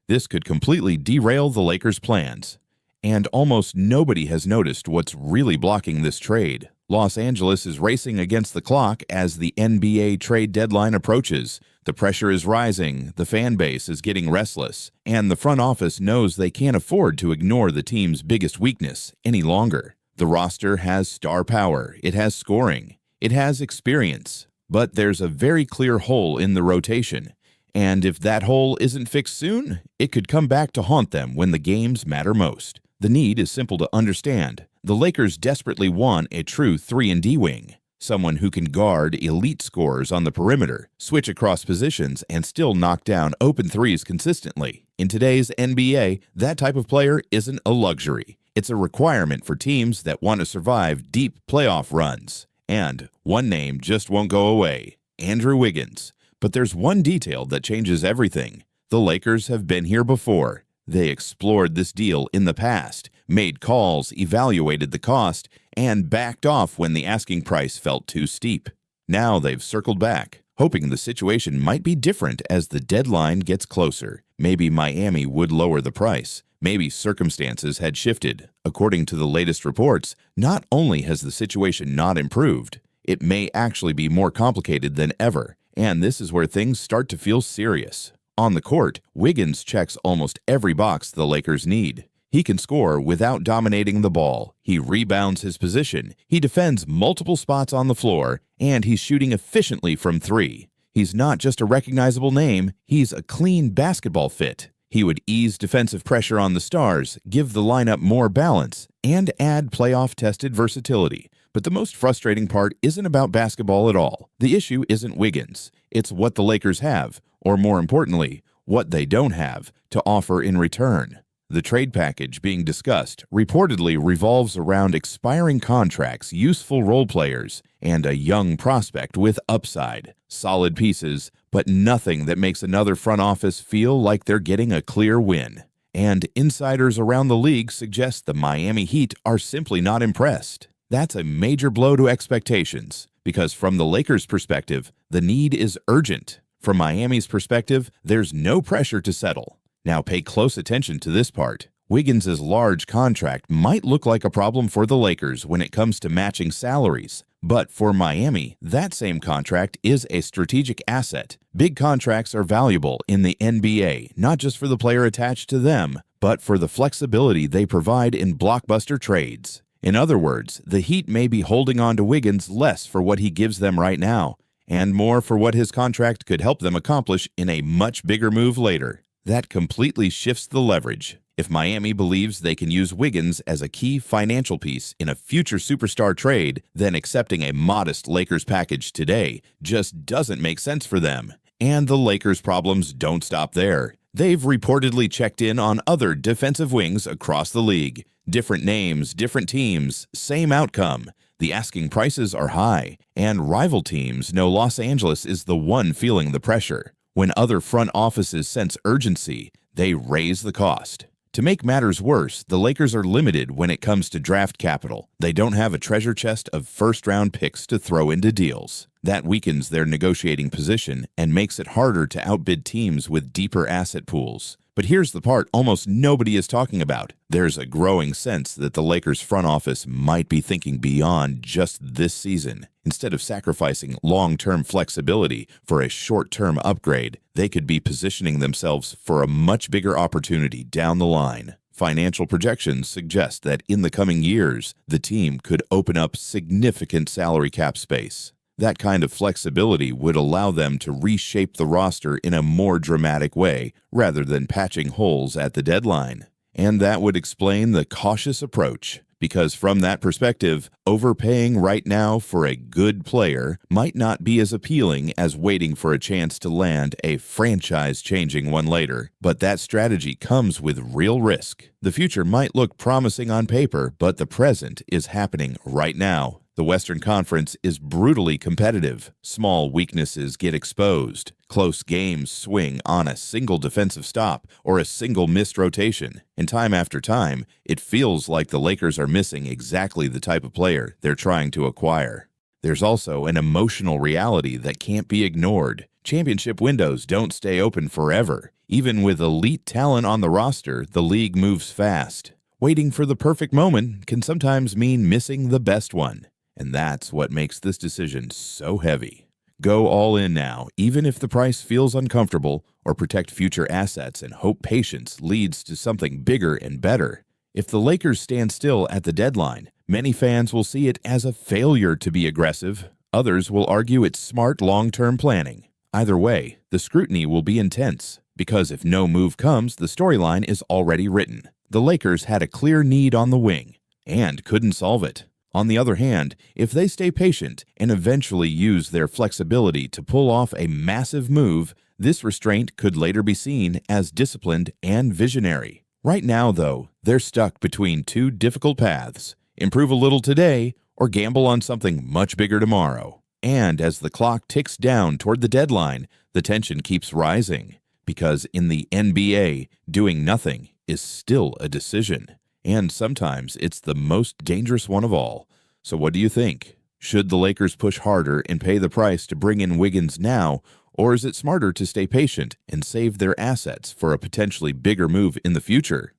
This could completely derail the Lakers' plans. And almost nobody has noticed what's really blocking this trade. Los Angeles is racing against the clock as the NBA trade deadline approaches. The pressure is rising, the fan base is getting restless, and the front office knows they can't afford to ignore the team's biggest weakness any longer. The roster has star power, it has scoring, it has experience, but there's a very clear hole in the rotation. And if that hole isn't fixed soon, it could come back to haunt them when the games matter most. The need is simple to understand. The Lakers desperately want a true 3-and-D wing, someone who can guard elite scorers on the perimeter, switch across positions, and still knock down open threes consistently. In today's NBA, that type of player isn't a luxury. It's a requirement for teams that want to survive deep playoff runs. And one name just won't go away: Andrew Wiggins. But there's one detail that changes everything. The Lakers have been here before. They explored this deal in the past, made calls, evaluated the cost, and backed off when the asking price felt too steep. Now they've circled back, hoping the situation might be different as the deadline gets closer. Maybe Miami would lower the price. Maybe circumstances had shifted. According to the latest reports, not only has the situation not improved, it may actually be more complicated than ever. And this is where things start to feel serious. On the court, Wiggins checks almost every box the Lakers need. He can score without dominating the ball. He rebounds his position. He defends multiple spots on the floor, and he's shooting efficiently from three. He's not just a recognizable name, he's a clean basketball fit. He would ease defensive pressure on the stars, give the lineup more balance, and add playoff-tested versatility. But the most frustrating part isn't about basketball at all. The issue isn't Wiggins. It's what the Lakers have, or more importantly, what they don't have, to offer in return. The trade package being discussed reportedly revolves around expiring contracts, useful role players, and a young prospect with upside. Solid pieces, but nothing that makes another front office feel like they're getting a clear win. And insiders around the league suggest the Miami Heat are simply not impressed. That's a major blow to expectations, because from the Lakers' perspective, the need is urgent. From Miami's perspective, there's no pressure to settle. Now pay close attention to this part. Wiggins' large contract might look like a problem for the Lakers when it comes to matching salaries. But for Miami, that same contract is a strategic asset. Big contracts are valuable in the NBA, not just for the player attached to them, but for the flexibility they provide in blockbuster trades. In other words, the Heat may be holding on to Wiggins less for what he gives them right now, and more for what his contract could help them accomplish in a much bigger move later. That completely shifts the leverage. If Miami believes they can use Wiggins as a key financial piece in a future superstar trade, then accepting a modest Lakers package today just doesn't make sense for them. And the Lakers' problems don't stop there. They've reportedly checked in on other defensive wings across the league. Different names, different teams, same outcome. The asking prices are high, and rival teams know Los Angeles is the one feeling the pressure. When other front offices sense urgency, they raise the cost. To make matters worse, the Lakers are limited when it comes to draft capital. They don't have a treasure chest of first-round picks to throw into deals. That weakens their negotiating position and makes it harder to outbid teams with deeper asset pools. But here's the part almost nobody is talking about. There's a growing sense that the Lakers front office might be thinking beyond just this season. Instead of sacrificing long-term flexibility for a short-term upgrade, they could be positioning themselves for a much bigger opportunity down the line. Financial projections suggest that in the coming years, the team could open up significant salary cap space. That kind of flexibility would allow them to reshape the roster in a more dramatic way, rather than patching holes at the deadline. And that would explain the cautious approach, because from that perspective, overpaying right now for a good player might not be as appealing as waiting for a chance to land a franchise-changing one later. But that strategy comes with real risk. The future might look promising on paper, but the present is happening right now. The Western Conference is brutally competitive. Small weaknesses get exposed. Close games swing on a single defensive stop or a single missed rotation. And time after time, it feels like the Lakers are missing exactly the type of player they're trying to acquire. There's also an emotional reality that can't be ignored. Championship windows don't stay open forever. Even with elite talent on the roster, the league moves fast. Waiting for the perfect moment can sometimes mean missing the best one, and that's what makes this decision so heavy. Go all in now, even if the price feels uncomfortable, or protect future assets and hope patience leads to something bigger and better. If the Lakers stand still at the deadline, many fans will see it as a failure to be aggressive. Others will argue it's smart long-term planning. Either way, the scrutiny will be intense, because if no move comes, the storyline is already written. The Lakers had a clear need on the wing, and couldn't solve it. On the other hand, if they stay patient and eventually use their flexibility to pull off a massive move, this restraint could later be seen as disciplined and visionary. Right now, though, they're stuck between two difficult paths: improve a little today or gamble on something much bigger tomorrow. And as the clock ticks down toward the deadline, the tension keeps rising, because in the NBA, doing nothing is still a decision. And sometimes it's the most dangerous one of all. So what do you think? Should the Lakers push harder and pay the price to bring in Wiggins now, or is it smarter to stay patient and save their assets for a potentially bigger move in the future?